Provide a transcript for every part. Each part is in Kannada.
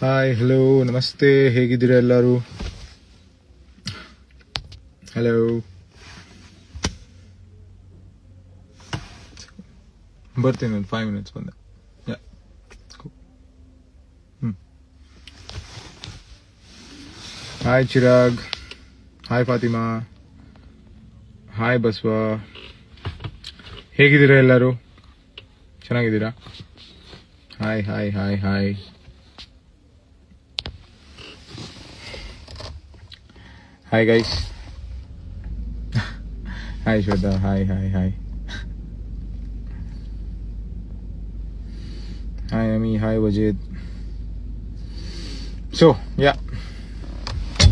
ಹಾಯ್ ಹಲೋ ನಮಸ್ತೆ, ಹೇಗಿದ್ದೀರಾ ಎಲ್ಲರೂ? ಹಲೋ, ಬರ್ತೀನಿ ಒಂದು 5 minutes ಬಂದೆ. Hi Chirag, hi Fatima, hi Basava, ಹೇಗಿದ್ದೀರಾ ಎಲ್ಲರೂ? ಚೆನ್ನಾಗಿದ್ದೀರಾ? Hi hi hi hi hi guys. Hi Shweta, hi hi hi hi Ami, hi Wajid. So yeah,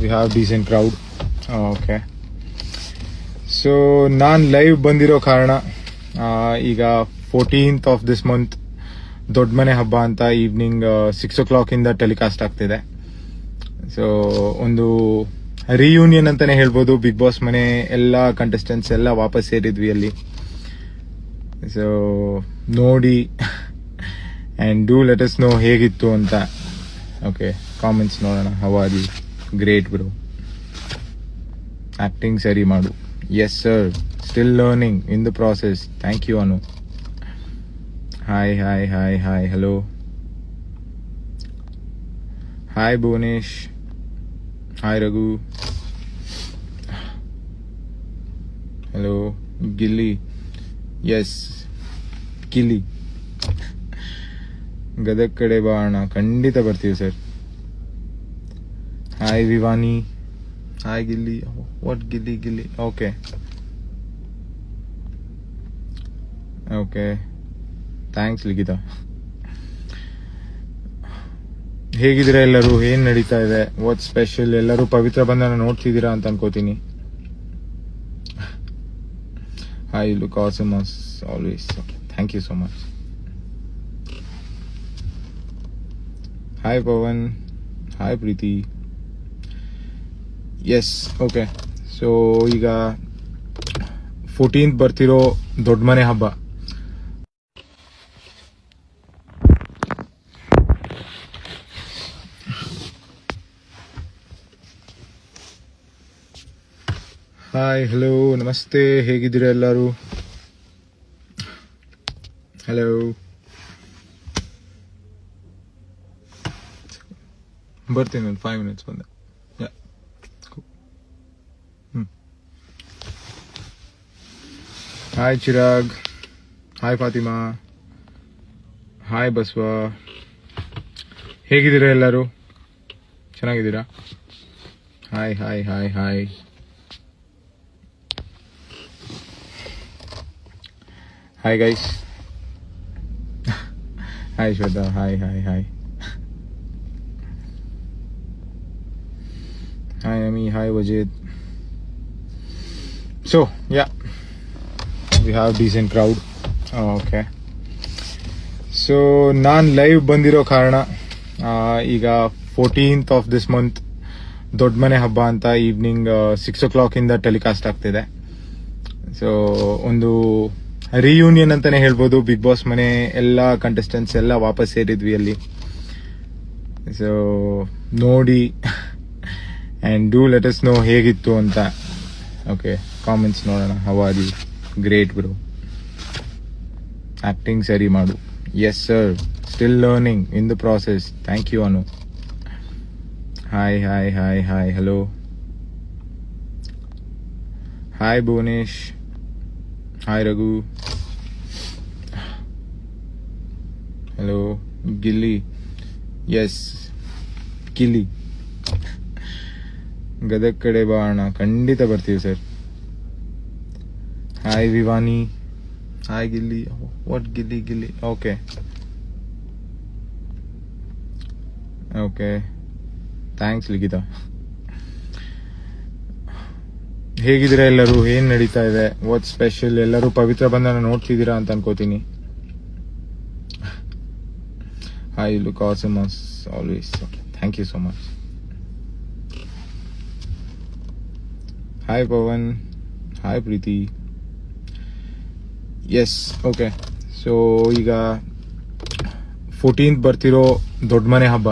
we have decent crowd. Okay, so ನಾನು ಲೈವ್ ಬಂದಿರೋ ಕಾರಣ ಈಗ 14th of this month ದೊಡ್ಡ ಮನೆ ಹಬ್ಬ ಅಂತ ಈವ್ನಿಂಗ್ 6 o'clock ಇಂದ ಟೆಲಿಕಾಸ್ಟ್ ಆಗ್ತಿದೆ. ಸೊ ಒಂದು ರಿಯೂನಿಯನ್ ಅಂತಾನೆ ಹೇಳ್ಬೋದು. ಬಿಗ್ ಬಾಸ್ ಮನೆ ಎಲ್ಲ ಕಂಟೆಸ್ಟೆಂಟ್ಸ್ ಎಲ್ಲ ವಾಪಸ್ ಸೇರಿದ್ವಿ ಅಲ್ಲಿ. ಸೊ ನೋಡಿ and do let us know ಹೇಗಿತ್ತು ಅಂತ. ಓಕೆ, ಕಾಮೆಂಟ್ಸ್ ನೋಡೋಣ. How are you? Great bro. Acting ಸರಿ ಮಾಡು. Yes sir, still learning in the process. Thank you Anu. Hi hi hi hi hello. Hi Bhuvanesh, hi Raghu, hello Gilli. Yes Gilli, Gadag ಕಡೆ ಬಾ ಅಣ್ಣ, ಖಂಡಿತ ಬರ್ತೀವಿ sir. Hi Vivani, hi Gilli. What Gilli? Gilli, okay okay, thanks Likhita. ಹೇಗಿದ್ದೀರಾ ಎಲ್ಲರೂ? ಏನ್ ನಡೀತಾ ಇದೆ? What special? ಎಲ್ಲರೂ ಪವಿತ್ರ ಬಂಧನ ನೋಡ್ತಿದ್ದೀರಾ ಅಂತ ಅನ್ಕೋತೀನಿ. Hi, look awesome as always. Thank you so much. Hi Pavan, hi Preeti. Yes okay, so ಈಗ 14th ಬರ್ತಿರೋ ದೊಡ್ಡ ಮನೆ ಹಬ್ಬ. ಹಾಯ್ ಹಲೋ ನಮಸ್ತೆ, ಹೇಗಿದ್ದೀರಾ ಎಲ್ಲರೂ? ಹಲೋ, ಬರ್ತೀನಿ ಒಂದು 5 minutes ಬಂದೆ. Hi Chirag, hi Fatima, hi Basava, ಹೇಗಿದ್ದೀರಾ ಎಲ್ಲರೂ? ಚೆನ್ನಾಗಿದ್ದೀರಾ? Hi hi hi hi hi guys. Hi Shweta, hi hi hi hi Ami, hi Wajid. So yeah, we have decent crowd. Okay, so ನಾನು ಲೈವ್ ಬಂದಿರೋ ಕಾರಣ ಈಗ 14th of this month ದೊಡ್ಡ ಮನೆ ಹಬ್ಬ ಅಂತ ಈವ್ನಿಂಗ್ 6 o'clock ಇಂದ ಟೆಲಿಕಾಸ್ಟ್ ಆಗ್ತಿದೆ. ಸೊ ಒಂದು ರಿಯೂನಿಯನ್ ಅಂತಾನೆ ಹೇಳ್ಬೋದು. ಬಿಗ್ ಬಾಸ್ ಮನೆ ಎಲ್ಲ ಕಂಟೆಸ್ಟೆಂಟ್ಸ್ ಎಲ್ಲ ವಾಪಸ್ ಸೇರಿದ್ವಿ ಅಲ್ಲಿ. ಸೊ ನೋಡಿ and do let us know ಹೇಗಿತ್ತು ಅಂತ. ಓಕೆ, ಕಾಮೆಂಟ್ಸ್ ನೋಡೋಣ. How are you? Great bro. Acting ಸರಿ ಮಾಡು. Yes sir, still learning in the process. Thank you Anu. Hi hi hi hi hello. Hi Bhuvanesh, hi Raghu, hello Gilli. Yes Gilli, Gadag ಕಡೆ ಬಾ ಅಣ್ಣ, ಖಂಡಿತ ಬರ್ತೀವಿ sir. Hi Vivani, hi Gilli. What Gilli? Gilli, okay okay, thanks Likhita. ಹೇಗಿದ್ದೀರಾ ಎಲ್ಲರೂ? ಏನ್ ನಡೀತಾ ಇದೆ? What special? ಎಲ್ಲರೂ ಪವಿತ್ರ ಬಂಧನ ನೋಡ್ತಿದ್ದೀರಾ ಅಂತ ಅನ್ಕೋತೀನಿ. Hi, look awesome as always. Thank you so much. Hi Pavan, hi Preeti. Yes okay, so ಈಗ 14th ಬರ್ತಿರೋ ದೊಡ್ಡ ಮನೆ ಹಬ್ಬ.